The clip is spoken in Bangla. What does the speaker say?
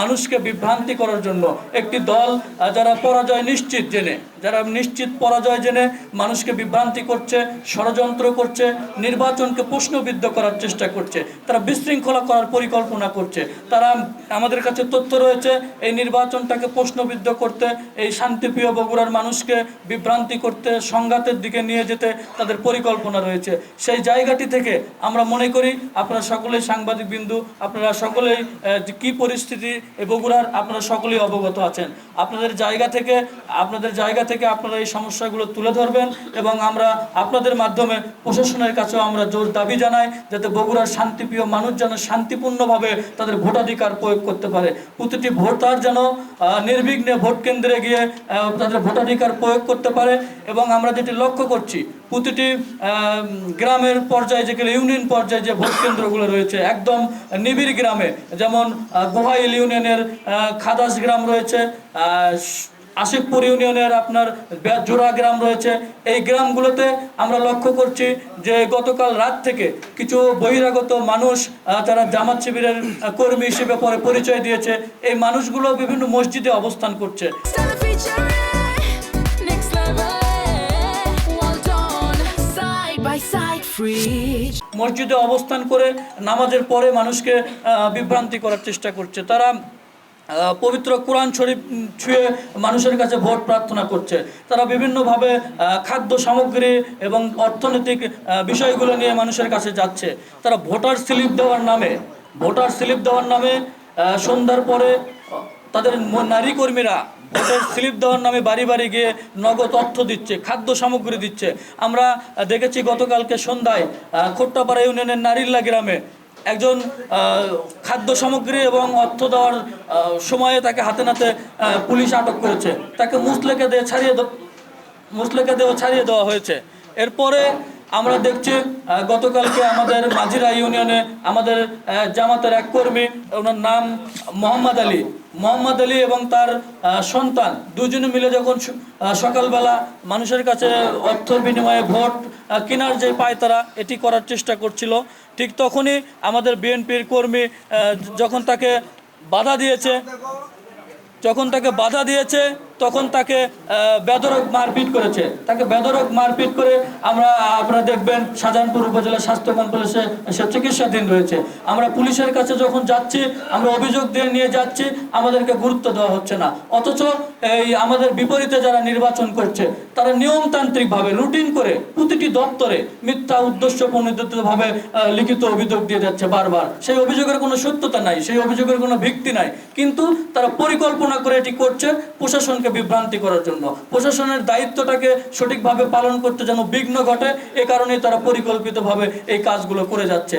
মানুষকে বিভ্রান্তি করার জন্য একটি দল যারা পরাজয় নিশ্চিত জেনে, যারা নিশ্চিত পরাজয় জেনে মানুষকে বিভ্রান্তি করছে, ষড়যন্ত্র করছে, নির্বাচনকে প্রশ্নবিদ্ধ করার চেষ্টা করছে, তারা বিশৃঙ্খলা করার পরিকল্পনা করছে। তারা আমাদের কাছে তথ্য রয়েছে এই নির্বাচনটাকে প্রশ্নবিদ্ধ করতে, এই শান্তিপ্রিয় বগুড়ার মানুষকে বিভ্রান্তি করতে, সংঘাতের দিকে নিয়ে যেতে তাদের পরিকল্পনা রয়েছে। সেই জায়গাটি থেকে আমরা মনে করি আপনারা সকলেই সাংবাদিক বিন্দু, আপনারা সকলেই কি পরিস্থিতি এই বগুড়ার আপনারা সকলেই অবগত আছেন। আপনাদের জায়গা থেকে আপনারা এই সমস্যাগুলো তুলে ধরবেন এবং আমরা আপনাদের মাধ্যমে প্রশাসনের কাছেও আমরা জোর দাবি জানাই যাতে বগুড়ার শান্তিপ্রিয় মানুষ যেন শান্তিপূর্ণভাবে তাদের ভোটাধিকার প্রয়োগ করতে পারে। প্রতিটি ভোটার যেন নির্বিঘ্নে ভোট কেন্দ্রে গিয়ে তাদের ভোটাধিকার প্রয়োগ করতে পারে। এবং আমরা যেটি লক্ষ্য করছি প্রতিটি গ্রামের পর্যায়ে, যেগুলো ইউনিয়ন পর্যায়ে যে ভোট কেন্দ্রগুলো রয়েছে একদম নিবিড় গ্রামে, যেমন গোহাইল ইউনিয়নের খাদাস গ্রাম রয়েছে, আশিকপুর ইউনিয়নের আপনার জোড়া গ্রাম রয়েছে, এই গ্রামগুলোতে আমরা লক্ষ্য করছি যে গতকাল রাত থেকে কিছু বহিরাগত মানুষ যারা জামাত শিবিরের কর্মী হিসেবে পরে পরিচয় দিয়েছে, এই মানুষগুলো বিভিন্ন মসজিদে অবস্থান করছে। মসজিদে অবস্থান করে নামাজের পরে মানুষকে বিভ্রান্তি করার চেষ্টা করছে। তারা পবিত্র কোরআন শরীফ ছুঁয়ে মানুষের কাছে ভোট প্রার্থনা করছে। তারা বিভিন্নভাবে খাদ্য সামগ্রী এবং অর্থনৈতিক বিষয়গুলো নিয়ে মানুষের কাছে যাচ্ছে। তারা ভোটার স্লিপ দেওয়ার নামে সন্ধ্যার পরে তাদের নারী কর্মীরা ভোটের স্লিপ দেওয়ার নামে বাড়ি বাড়ি গিয়ে নগদ অর্থ দিচ্ছে, খাদ্য সামগ্রী দিচ্ছে। আমরা দেখেছি গতকালকে সন্ধ্যায় খোট্টাপাড়া ইউনিয়নের নারিল্লা গ্রামে একজন খাদ্য সামগ্রী এবং অর্থ দেওয়ার সময়ে তাকে হাতে নাতে পুলিশ আটক করেছে, তাকে মুসলেকা দিয়ে ছাড়িয়ে দেওয়া হয়েছে। এরপরে আমরা দেখছি গতকালকে আমাদের মাঝিরা ইউনিয়নে আমাদের জামাতের এক কর্মী, ওনার নাম মোহাম্মদ আলী এবং তার সন্তান দুজনে মিলে যখন সকালবেলা মানুষের কাছে অর্থের বিনিময়ে ভোট কেনার যে পায়তারা এটি করার চেষ্টা করছিল, ঠিক তখনই আমাদের বিএনপির কর্মী যখন তাকে বাধা দিয়েছে তখন তাকে বেধড়ক মারপিট করে আপনারা দেখবেন শাহজাহানপুর উপজেলা স্বাস্থ্য কমপ্লেক্সে সে চিকিৎসাধীন রয়েছে। আমরা পুলিশের কাছে যখন যাচ্ছি, আমরা অভিযোগ দিয়ে নিয়ে যাচ্ছি, আমাদেরকে গুরুত্ব দেওয়া হচ্ছে না। অথচ এই আমাদের বিপরীতে যারা নির্বাচন করছে তারা নিয়মতান্ত্রিকভাবে রুটিন করে প্রতিটি দপ্তরে মিথ্যা উদ্দেশ্য প্রণোদিতভাবে লিখিত অভিযোগ দিয়ে যাচ্ছে বারবার। সেই অভিযোগের কোনো সত্যতা নাই, সেই অভিযোগের কোনো ভিত্তি নাই, কিন্তু তারা পরিকল্পনা করে এটি করছে প্রশাসনকে বিভ্রান্তি করার জন্য। প্রশাসনের দায়িত্বটাকে সঠিকভাবে পালন করতে যেন বিঘ্ন ঘটে, এ কারণেই তারা পরিকল্পিতভাবে এই কাজগুলো করে যাচ্ছে।